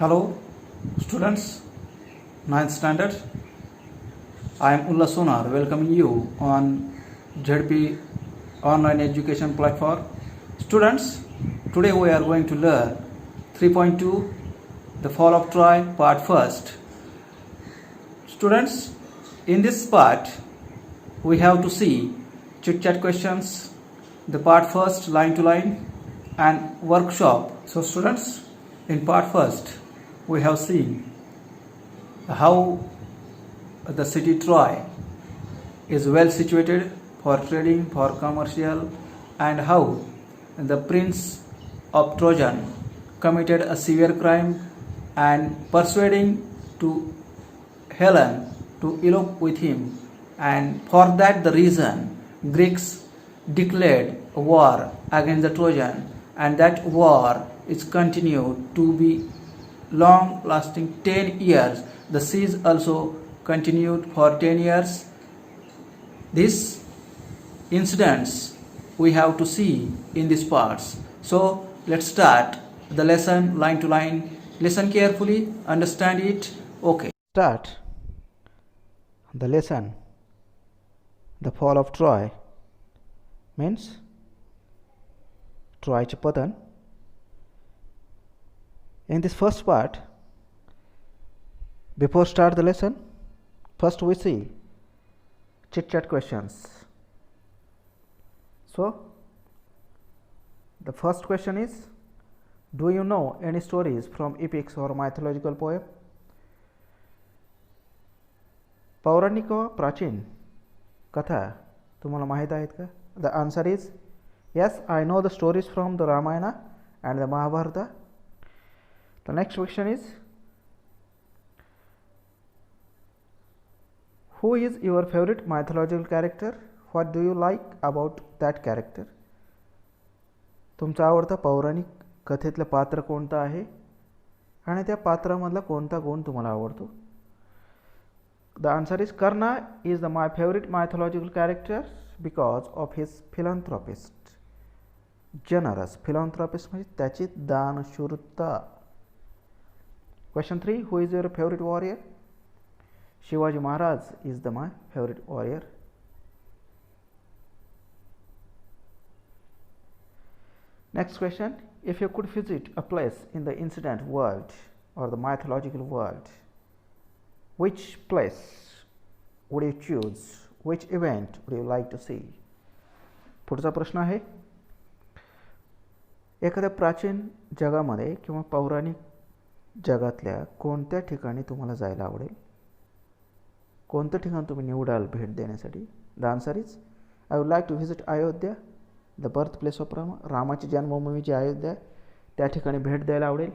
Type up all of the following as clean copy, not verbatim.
Hello, students, ninth standard. I am Ulla Sonar welcoming you on ZP online education platform. Students, today we are going to learn 3.2 the fall of Troy part first. Students, in this part we have to see chit chat questions, the part first line to line and workshop. So students, in part first we have seen how the city Troy is well situated for trading, for commercial, and how the prince of Trojan committed a severe crime and persuading to Helen to elope with him, and for that the reason Greeks declared a war against the Trojan, and that war is continued to be long lasting 10 years. The siege also continued for 10 years. These incidents we have to see in these parts. So let's start the lesson line to line. Listen carefully, understand it. Okay. Start the lesson. The fall of Troy means Troyचे पतन. In this first part, before start the lesson, first we see chit chat questions. So the first question is, do you know any stories from epics or mythological poem? पौराणिक व प्राचीन कथा तुम्हाला माहित आहेत का? The answer is yes, I know the stories from the Ramayana and the Mahabharata. The next question is, who is your favorite mythological character? What do you like about that character? तुमचा आवडता पौराणिक कथेतलं पात्र कोणतं आहे आणि त्या पात्रामधला कोणता गुण तुम्हाला आवडतो? The answer is Karna is my favorite mythological character because of his philanthropist. Generous philanthropist म्हणजे त्याची दानशूरता. Question 3, who is your favorite warrior? Shivaji Maharaj is my favorite warrior. Next question, if you could visit a place in the incident world or the mythological world, which place would you choose? Which event would you like to see? पुढचा प्रश्न आहे, एखाद्या प्राचीन जगामध्ये किंवा पौराणिक जगातल्या कोणत्या ठिकाणी तुम्हाला जायला आवडेल? कोणतं ठिकाण तुम्ही निवडाल भेट देण्यासाठी? The answer is I would like to visit Ayodhya, the birth place of Rama. रामाची जन्मभूमी जी अयोध्या त्या ठिकाणी भेट द्यायला आवडेल.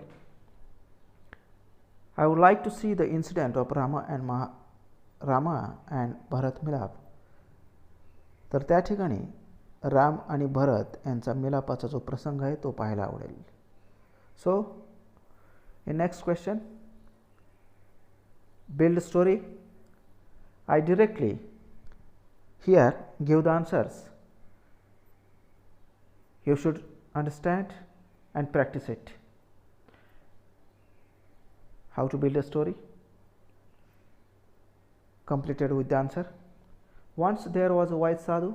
I would like to see the incident of Rama and Bharat Milap. तर त्या ठिकाणी राम आणि भरत यांचा मिलापाचा जो प्रसंग आहे तो पाहायला आवडेल. So in next question, build story. I directly here give the answers. You should understand and practice it. How to build a story? Completed with the answer. Once there was a wise sadhu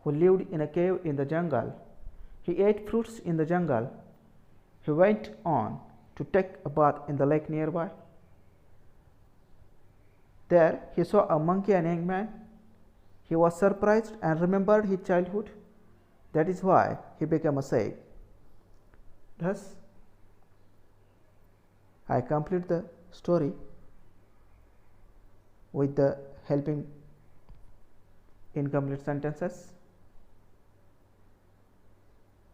who lived in a cave in the jungle. He ate fruits in the jungle. He went on to take a bath in the lake nearby. There he saw a monkey and a young man. He was surprised and remembered his childhood. That is why he became a sage. Thus, I complete the story with the helping incomplete sentences.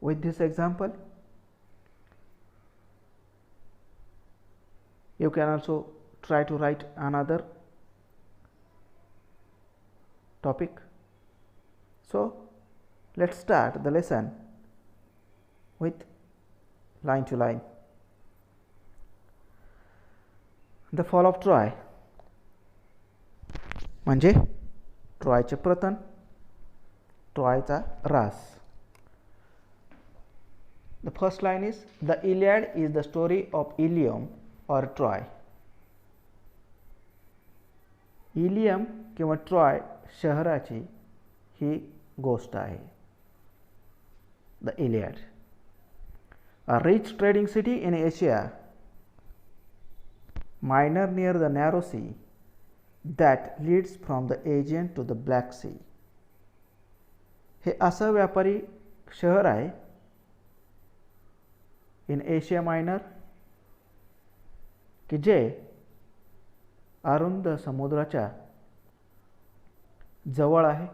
With this example, you can also try to write another topic. So let's start the lesson with line to line. The fall of Troy म्हणजे ट्रॉयचे पतन, ट्रॉयचा ऱ्हास. The first line is, the Iliad is the story of Ilium और Troy. Ilium किंवा Troy शहराची ही गोष्ट आहे. The Iliad. A rich trading city in Asia, minor near the narrow sea that leads from the Aegean to the Black Sea. हे असं व्यापारी शहर आहे इन एशिया मायनर की जे अरुंद समुद्राच्या जवळ आहे,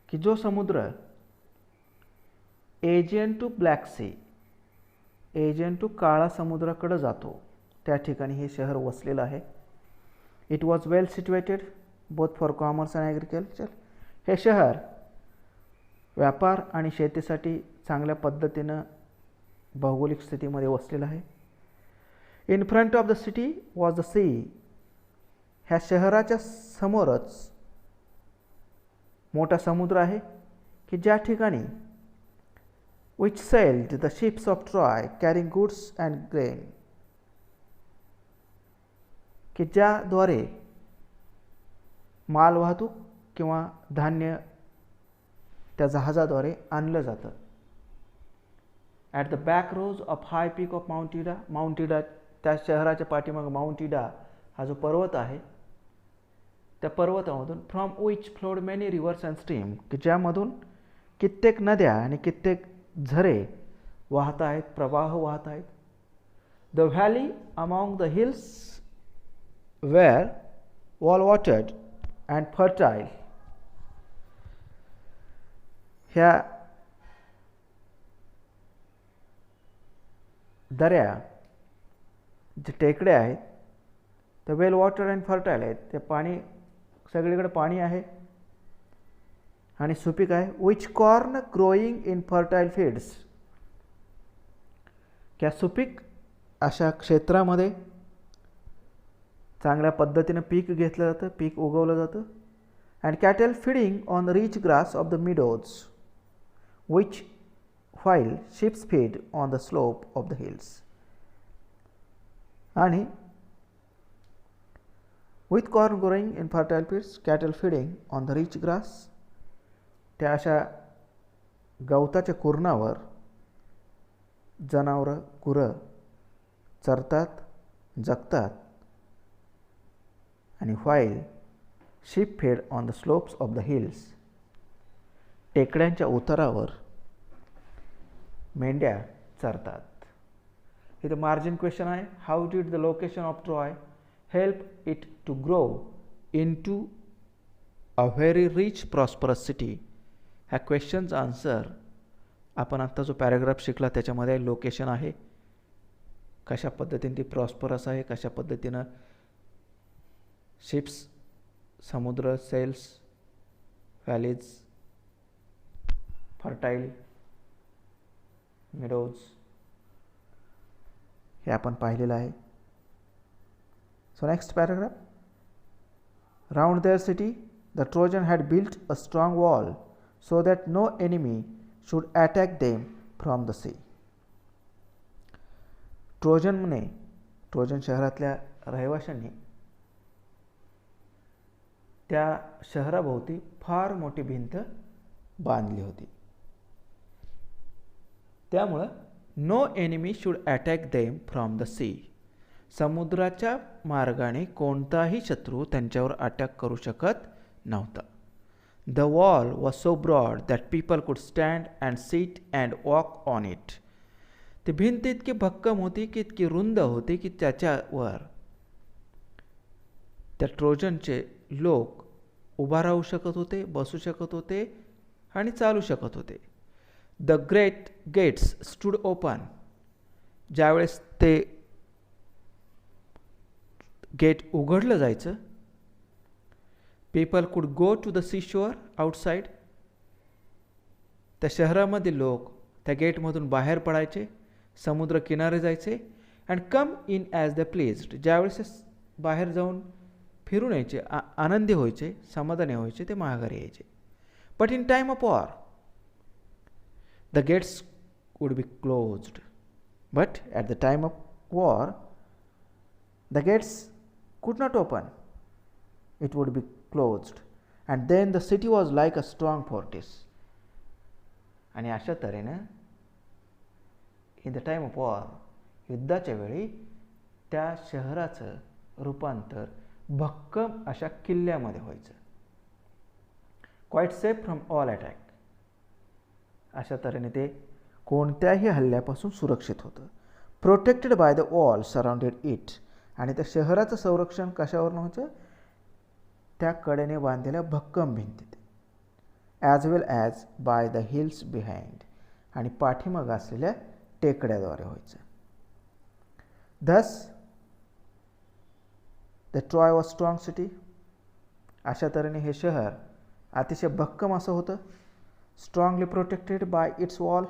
की जो समुद्र Aegean to Black Sea, Aegean to काळा समुद्राकडे जातो, त्या ठिकाणी हे शहर वसलेलं आहे. It was well situated both for commerce and agriculture. हे शहर व्यापार आणि शेतीसाठी चांगल्या पद्धतीनं भौगोलिक स्थितीमध्ये वसलेलं आहे. In front of the city was the sea. ह्या शहराच्या समोरच मोठा समुद्र आहे की ज्या ठिकाणी which sailed the ships of Troy carrying goods and grain. की ज्याद्वारे मालवाहतूक किंवा धान्य त्या जहाजाद्वारे आणलं जातं. At the back rose of high peak of mount इडा. माउंट इडा, त्या शहराच्या पाठीमागे माउंट इडा हा जो पर्वत आहे, त्या पर्वतामधून from which flowed many rivers and stream, की ज्यामधून कित्येक नद्या आणि कित्येक झरे वाहत आहेत, प्रवाह वाहत आहेत. The valley among the hills were all watered and fertile. ह्या दऱ्या जे टेकड्या आहेत त्या वेल वॉटर अँड फर्टाईल आहेत. ते पाणी सगळीकडे पाणी आहे आणि सुपीक आहे. Which corn growing in fertile fields. त्या सुपीक अशा क्षेत्रामध्ये चांगल्या पद्धतीनं पीक घेतलं जातं, पीक उगवलं जातं. And cattle feeding on rich grass of the meadows which while ships feed on the slope of the hills. आणि with corn growing in fertile fields cattle feeding on the rich grass. त्या अशा गवताच्या कुरणावर जनावरं, गुरं चरतात, जगतात. आणि while sheep fed on the slopes of the hills. टेकड्यांच्या उतारावर मेंढ्या चरतात. इथं मार्जिन क्वेश्चन आहे. How did the location of Troy help it to grow in to a very rich prosperous city. ह्या क्वेश्चनचा आन्सर आपण आत्ता जो पॅराग्राफ शिकला त्याच्यामध्ये लोकेशन आहे, कशा पद्धतीने ती प्रॉस्परस आहे, कशा पद्धतीनं शिप्स, समुद्र, सेल्स, व्हॅलीज, फर्टाईल, मिडोज हे आपण पाहिलेलं आहे. So next paragraph. Round their city the Trojan had built a strong wall so that no enemy should attack them from the sea. Trojan शहरातल्या रहिवाशांनी त्या शहराभोवती फार मोठी भिंत बांधली होती. त्यामुळं no enemy should attack them from the sea. समुद्राच्या मार्गाने कोणताही शत्रू त्यांच्यावर अटॅक करू शकत नव्हता. The wall was so broad that people could stand and sit and walk on it. ती भिंत इतकी भक्कम होती की इतकी रुंद होती की त्याच्यावर त्या ट्रोजनचे लोक उभा राहू शकत होते, बसू शकत होते आणि चालू शकत होते. The great gates stood open. ज्यावेळेस ते गेट उघडलं जायचं, people could go to the seashore outside. त्या शहरामधील लोक त्या गेटमधून बाहेर पडायचे, समुद्र किनारे जायचे and come in as the placed. ज्यावेळेस बाहेर जाऊन फिरून यायचे, आनंदी व्हायचे, समाधानी व्हायचे, ते माघारी यायचे. But in time of war the gates would be closed. But at the time of war, the gates could not open. It would be closed. And then the city was like a strong fortress. आणि अशा तऱ्हेनं in the time of war, युद्धाच्या वेळी त्या शहराचं रूपांतर भक्कम अशा किल्ल्यामध्ये व्हायचं. Quite safe from all attack. अशा तऱ्हेने ते कोणत्याही हल्ल्यापासून सुरक्षित होतं. Protected by the wall surrounded it. आणि त्या शहराचं संरक्षण कशावरून व्हायचं? त्या कडेने बांधलेल्या भक्कम भिंतीत. As well as by the hills behind. आणि पाठीमागं असलेल्या टेकड्याद्वारे व्हायचं. Thus the Troy was strong city. अशा तऱ्हेने हे शहर अतिशय भक्कम असं होतं. Strongly protected by its wall.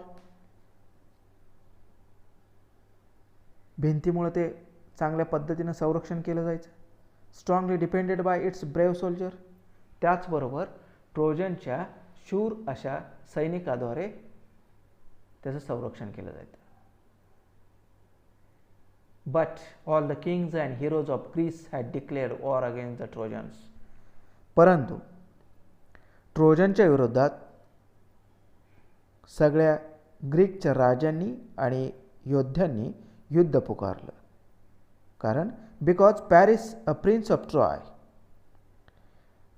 भिंतीमुळे ते चांगल्या पद्धतीनं संरक्षण केलं जायचं. Strongly depended by its brave soldier. त्याचबरोबर ट्रोजनच्या शूर अशा सैनिकाद्वारे त्याचं संरक्षण केलं जायचं. But all the kings and heroes of Greece had declared war against the trojans. परंतु ट्रोजनच्या विरोधात सगळ्या ग्रीकच्या राजांनी आणि योद्ध्यांनी युद्ध पुकारलं. कारण because Paris a prince of Troy,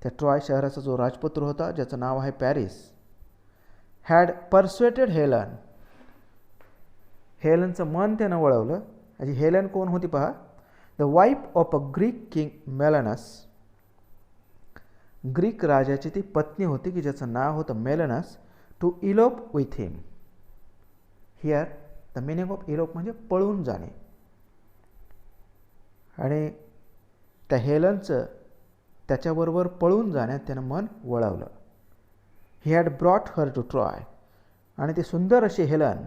त्या ट्रॉय शहराचा जो राजपुत्र होता ज्याचं नाव आहे पॅरिस, हॅड परस्वेटेड हेलन. हेलनचं मन त्यानं वळवलं. आणि हेलन कोण होती पहा? The wife of a Greek king Menelaus. Greek राजाची ती पत्नी होती की ज्याचं नाव होतं Menelaus. To elope with him. Here the meaning of elope म्हणजे पळून जाणे. आणि त्या हेलनचं त्याच्याबरोबर पळून जाण्यात त्यानं मन वळवलं. He had brought her to Troy. आणि ती सुंदर अशी हेलन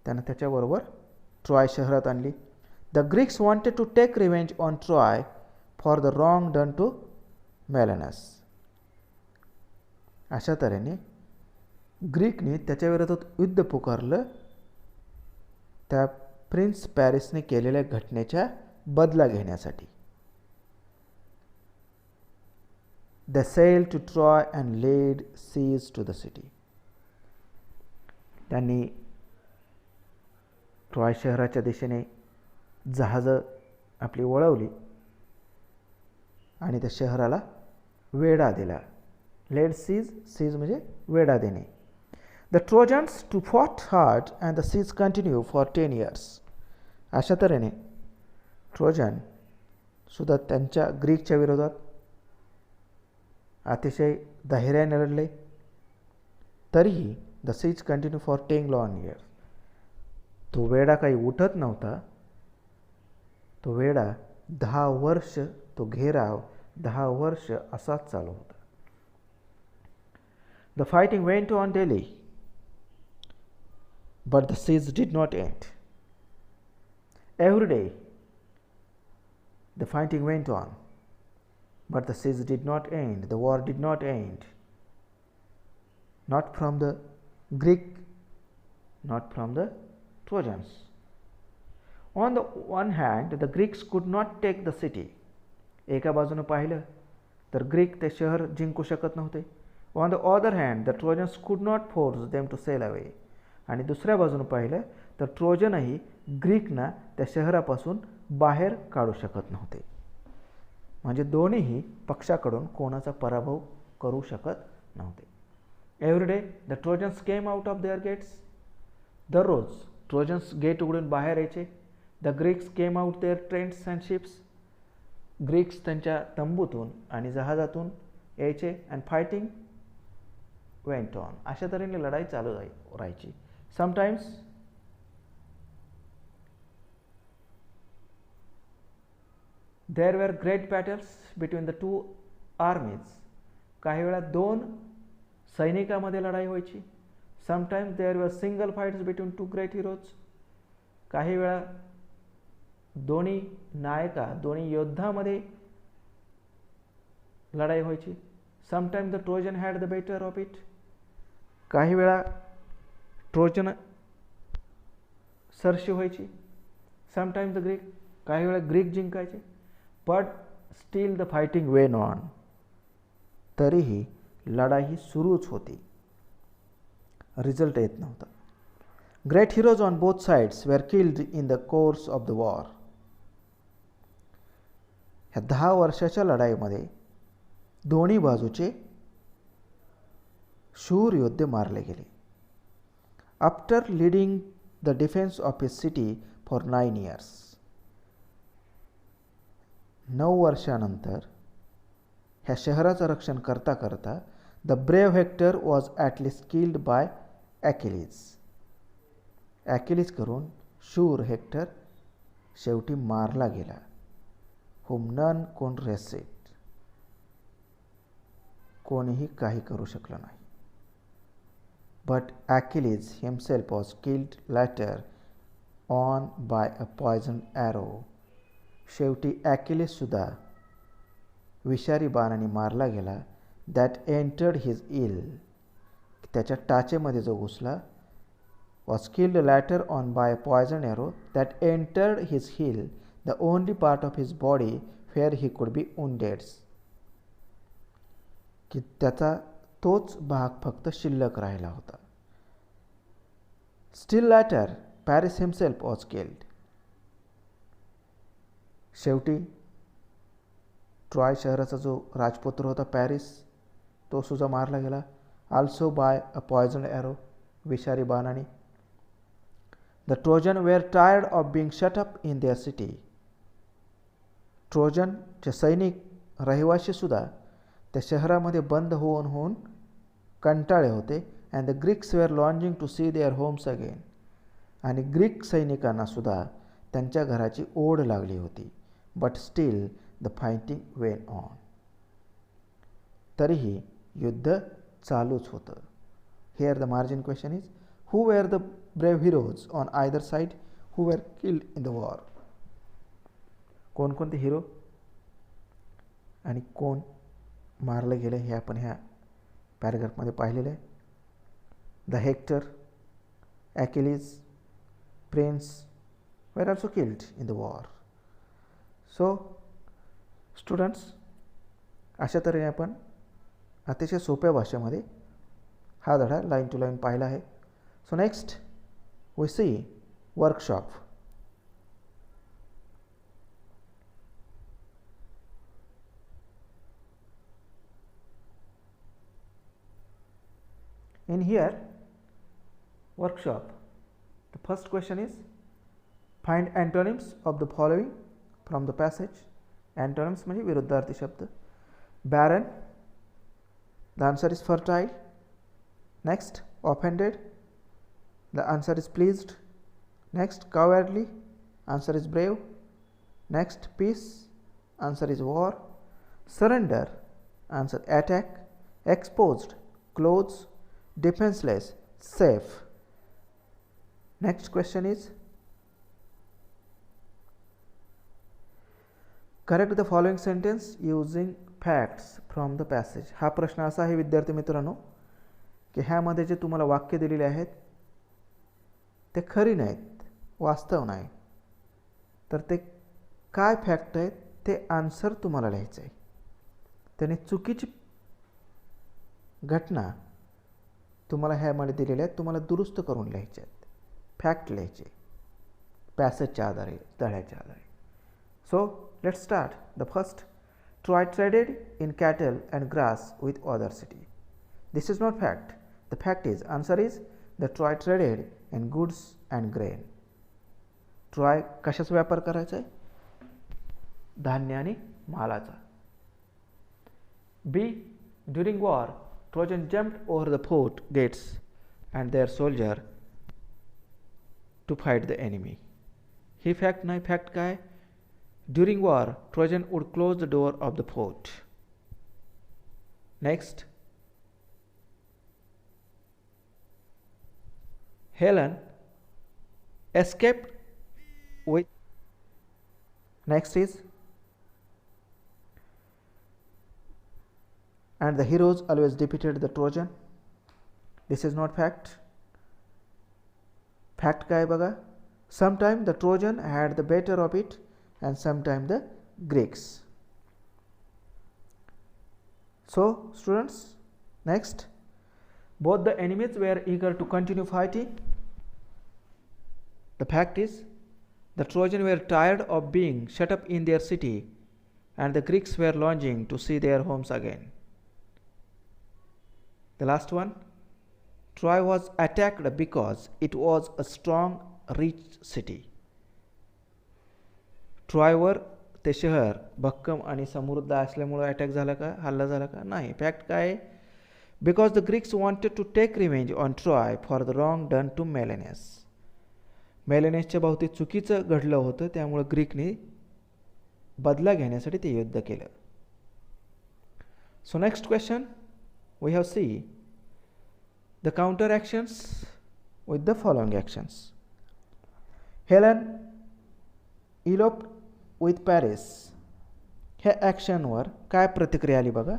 त्यानं त्याच्याबरोबर ट्रॉय शहरात आणली. The Greeks wanted to take revenge on Troy for the wrong done to Menelaus. अशा तऱ्हेने ग्रीकने त्याच्याविरोधात युद्ध पुकारलं त्या प्रिन्स पॅरिसने केलेल्या घटनेच्या बदला घेण्यासाठी. They sailed to Troy and laid siege to the city. त्यांनी ट्रॉय शहराच्या दिशेने जहाजं आपली वळवली आणि त्या शहराला वेढा दिला. लेड सीज, सीज म्हणजे वेढा देणे. The Trojans too fought hard and the siege continue for 10 years. अशा तऱ्हेने ट्रोजन सुद्धा त्यांच्या ग्रीकच्या विरोधात अतिशय धैर्याने लढले. तरीही the siege continue for 10 long years. तो वेढा काही उठत नव्हता. तो वेढा 10 वर्ष, तो घेराव 10 वर्ष असाच चालू होता. The fighting went on daily but the siege did not end. Every day the fighting went on but the siege did not end. The war did not end. Not from the Greek, not from the Trojans. On the one hand, the Greeks could not take the city. एका बाजूने पाहिलं तर Greek ते शहर जिंकू शकत नव्हते. On the other hand, the Trojans could not force them to sail away. आणि दुसऱ्या बाजूने पाहिलं तर ट्रोजनही ग्रीकना त्या शहरापासून बाहेर काढू शकत नव्हते. म्हणजे दोन्हीही पक्षाकडून कोणाचा पराभव करू शकत नव्हते. Every day the Trojans came out of their gates. दररोज ट्रोजन्स गेट उघडून बाहेर यायचे. The Greeks came out their tents and ships. Greeks त्यांच्या तंबूतून आणि जहाजातून यायचे. And fighting went on. अशा तऱ्हेने लढाई चालू राहायची. Sometimes there were great battles between the two armies. काही वेळा दोन सैनिकांमध्ये लढाई व्हायची. Sometimes there were single fights between two great heroes. काही वेळा दोन्ही नायका, दोन्ही योद्धामध्ये लढाई व्हायची. Sometimes the Trojan had the better of it. काही वेळा ट्रोजन सरशी व्हायची समटाइम्स द ग्रीक, काही वेळा ग्रीक जिंकायचे. But still the fighting Wien on, तरीही लढाई सुरूच होती, रिझल्ट येत नव्हता. Great heroes on both sides where killed in the course of the war. ह्या 10 वर्षाच्या लढाईमध्ये दोन्ही बाजूचे शूर योद्धे मारले गेले. After leading the defence of his city for 9 years, 9 वर्षानंतर ह्या शहराचं रक्षण करता करता the brave Hector was at last killed by Achilles. Achilles करून शूर हेक्टर शेवटी मारला गेला. हुम नन कोण रेसिट, कोणीही काही करू शकलं नाही. But Achilles himself was killed later on by a poison arrow. शेवटी ॲकिलीजसुद्धा विषारी बाणाने मारला गेला. दॅट एंटर्ड हिज इल, त्याच्या टाचेमध्ये जो घुसला. Was killed later on by a poison arrow that entered his heel, the only part of his body where he could be वुंडेड्स. की त्याचा तोच भाग फक्त शिल्लक राहिला होता. Still later Paris himself was killed. शेवटी ट्रॉय शहराचा जो राजपुत्र होता पॅरिस, तो सुद्धा मारला गेला. Also by a poison arrow, विषारी बाणाने. The Trojan were tired of being shut up in their city. ट्रोजनचे सैनिक रहिवाशीसुद्धा त्या शहरामध्ये बंद होऊन होऊन कंटाळे होते. And the Greeks were longing to see their homes again. आणि ग्रीक सैनिकांनासुद्धा त्यांच्या घराची ओढ लागली होती. But still the fighting Wien on, तरीही युद्ध चालूच होतं. Here the margin question is, who were the brave heroes on either side who were killed in the war. कोणकोणते हिरो आणि कोण मारले गेले हे आपण ह्या पॅराग्राफमध्ये पाहिलेलं आहे. The Hector, Achilles, prince were also killed in the war. So students, अशा तऱ्हेने आपण अतिशय सोप्या भाषेमध्ये हा धडा लाईन टू लाईन पाहिला आहे. So next we see workshop. In here workshop, the first question is find antonyms of the following from the passage. Antonyms म्हणजे विरुद्धार्थी शब्द. Barren, the answer is fertile. Next, offended, the answer is pleased. Next, cowardly, answer is brave. Next, peace, answer is war. Surrender, answer attack. Exposed, clothes. Defenseless, safe. Next question is, correct the following sentence using facts from the passage. हा प्रश्न असा आहे विद्यार्थी मित्रांनो की ह्यामध्ये जे तुम्हाला वाक्य दिलेले आहेत ते खरी नाहीत, वास्तव नाही. तर ते काय फॅक्ट आहेत ते आन्सर तुम्हाला लिहायचं आहे. त्याने चुकीची घटना तुम्हाला ह्यामध्ये दिलेल्या आहेत, तुम्हाला दुरुस्त करून लिहायचे आहेत. फॅक्ट लिहायचे पॅसेजच्या आधारे, धड्याच्या आधारे. So let's start. The first, Troy traded in cattle and grass with other city. This is not fact. The fact is, answer is the Troy traded in goods and grain. Troy कशाचा व्यापार करायचा आहे? धान्य आणि मालाचा. B, during war Trojan jumped over the fort gates and their soldier to fight the enemy. He fact नाही. Fact काय? During war Trojan would close the door of the fort. Next, Helen escaped with. Next is, and the heroes always defeated the Trojan. This is not fact. Fact काय बघा? Sometimes the Trojan had the better of it, and sometimes the Greeks. So, students, next, both the enemies were eager to continue fighting. The fact is, the Trojans were tired of being shut up in their city, and the Greeks were longing to see their homes again. The last one, Troy was attacked because it was a strong, rich city. ट्रॉयवर ते शहर भक्कम आणि समृद्ध असल्यामुळे attack झाला का, हल्ला झाला का? नाही. फॅक्ट काय आहे? Because the Greeks wanted to take revenge on Troy for the wrong done to Menelaus. मेलेनेसच्या बाबतीत चुकीचं घडलं होतं, त्यामुळे ग्रीकने बदला घेण्यासाठी ते युद्ध केलं. So next question we have see the counter actions with the following actions. Helen eloped with Paris. ह्या ॲक्शनवर काय प्रतिक्रिया आली बघा.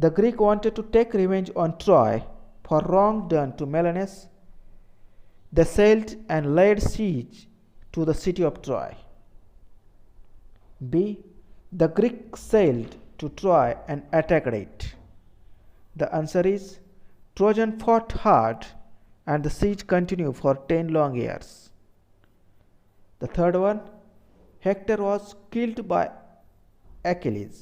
The Greek wanted to take revenge on Troy for wrong done to Menelaus. They sailed and laid siege to the city of Troy. B. The Greeks sailed to Troy and attacked it. The answer is Trojan fought hard and the siege continued for 10 long years. The third one, Hector was killed by Achilles.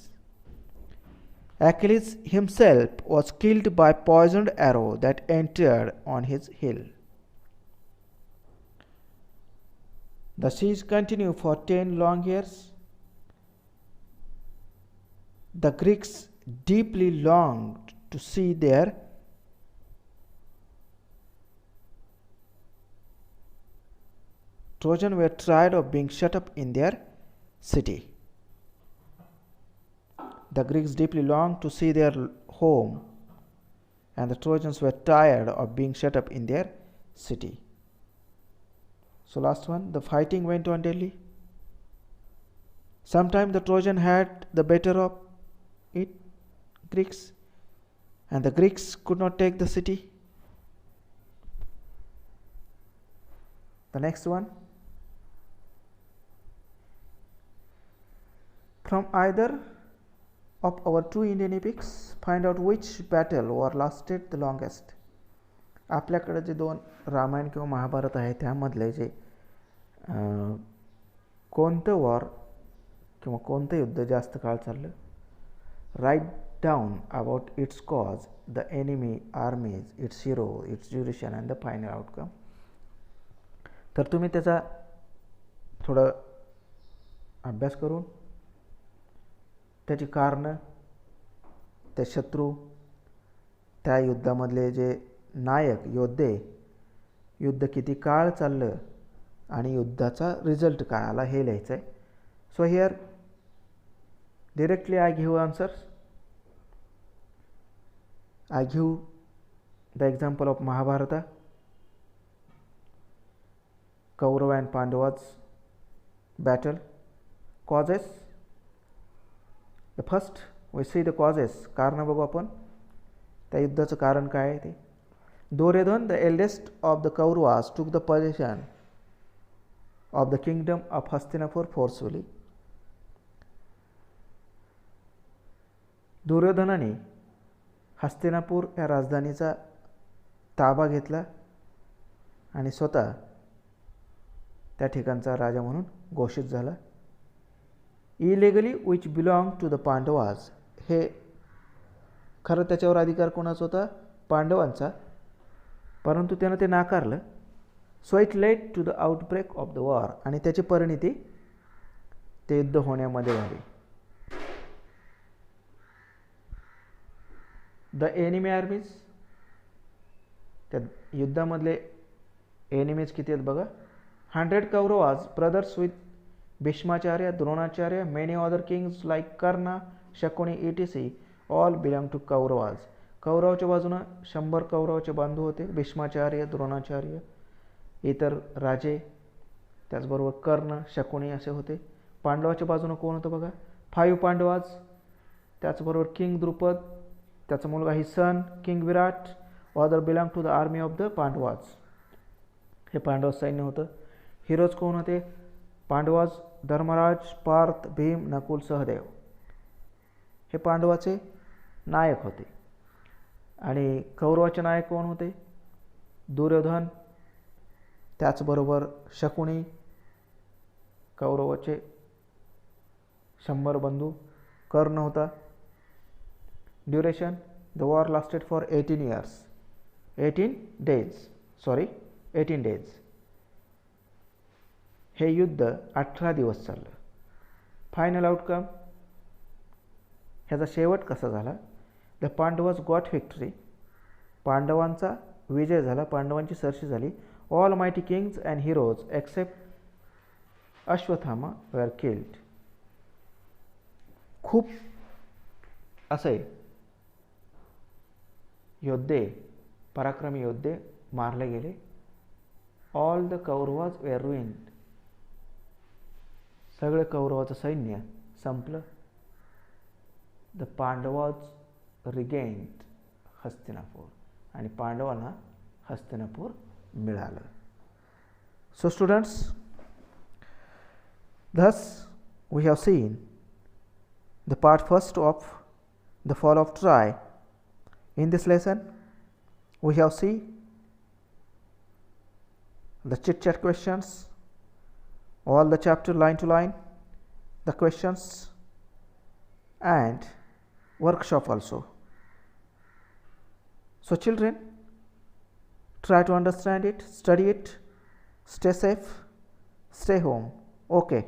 Achilles himself was killed by poisoned arrow that entered on his heel. The siege continued for 10 long years. The Greeks deeply longed to see their Trojans were tired of being shut up in their city. The Greeks deeply longed to see their home, and the Trojans were tired of being shut up in their city. So last one, the fighting went on daily. Sometimes the Trojan had the better of it, Greeks, and the Greeks could not take the city. The next one, from either of our two Indian epics, find out which battle war lasted the longest. आपल्याकडे जे दोन रामायण किंवा महाभारत आहे त्यामधले जे कोणतं war किंवा कोणतं युद्ध जास्त काळ चाललं. Write down about its cause, the enemy, armies, its hero, its duration and the final outcome. तर तुम्ही त्याचा थोडं अभ्यास करून त्याची कारणं, ते शत्रू, त्या युद्धामधले जे नायक योद्धे, युद्ध किती काळ चाललं आणि युद्धाचा रिझल्ट काय आला हे लिहायचं आहे. So here directly I give answers. I give the example of Mahabharata, Kaurava and Pandavas battle. Causes, the first we see the causes. कारण बघू आपण त्या युद्धाचं कारण काय आहे ते. Duryodhan, the eldest of the Kauravas, took the possession of the kingdom of Hastinapur forcefully. दुर्योधनाने Hastinapur या राजधानीचा ताबा घेतला आणि स्वतः त्या ठिकाणचा राजा म्हणून घोषित झाला. Illegally which belong to the Pandavas. हे खरं त्याच्यावर अधिकार कोणाचा होता? पांडवांचा, परंतु त्यानं ते नाकारलं. So it led to the outbreak of the war. आणि त्याची परिणिती ते युद्ध होण्यामध्ये झाली. द एनिमी आर्मीज, त्या युद्धामधले एनिमीज किती आहेत बघा. 100 Kauravas brothers with Bhishmacharya, Dronacharya, many other kings like Karna, Shakuni, ETC all belong to Kauravas. कौरवाच्या बाजूनं 100 कौरवाचे बांधव होते, भीष्माचार्य, द्रोणाचार्य, इतर राजे, त्याचबरोबर कर्ण, शकुनी असे होते. पांडवाच्या बाजूनं कोण होतं बघा, 5 पांडवाज, त्याचबरोबर किंग द्रुपद, त्याचा मुलगा his son, king Virat, other belong to the army of the Pandavas. हे पांडव सैन्य होतं. हिरोज कोण होते? पांडवाज, धर्मराज, पार्थ, भीम, नकुल, सहदेव हे पांडवाचे नायक होते. आणि कौरवाचे नायक कोण होते? दुर्योधन, त्याचबरोबर शकुनी, कौरवाचे 100 बंधू, कर्ण होता. Duration, the war lasted for 18 years, 18 days. हे युद्ध 18 दिवस चाललं. फायनल आउटकम, ह्याचा शेवट कसा झाला? द पांडवाज गॉट व्हिक्टरी, पांडवांचा विजय झाला, पांडवांची सरशी झाली. All mighty kings and heroes except Ashwatthama were killed. खूप असे योद्धे, पराक्रमी योद्धे मारले गेले. All the Kauravas were ruined, सगळं कौरवाचं सैन्य संपलं. द पांडवाज रिगेन्ड हस्तिनापूर, आणि पांडवांना हस्तिनापूर मिळालं. So students, thus we have seen the part first of the fall of Troy. In this lesson we have seen the chit chat questions, all the chapter line to line, the questions and workshop also. So children, try to understand it, study it, stay safe, stay home. Okay.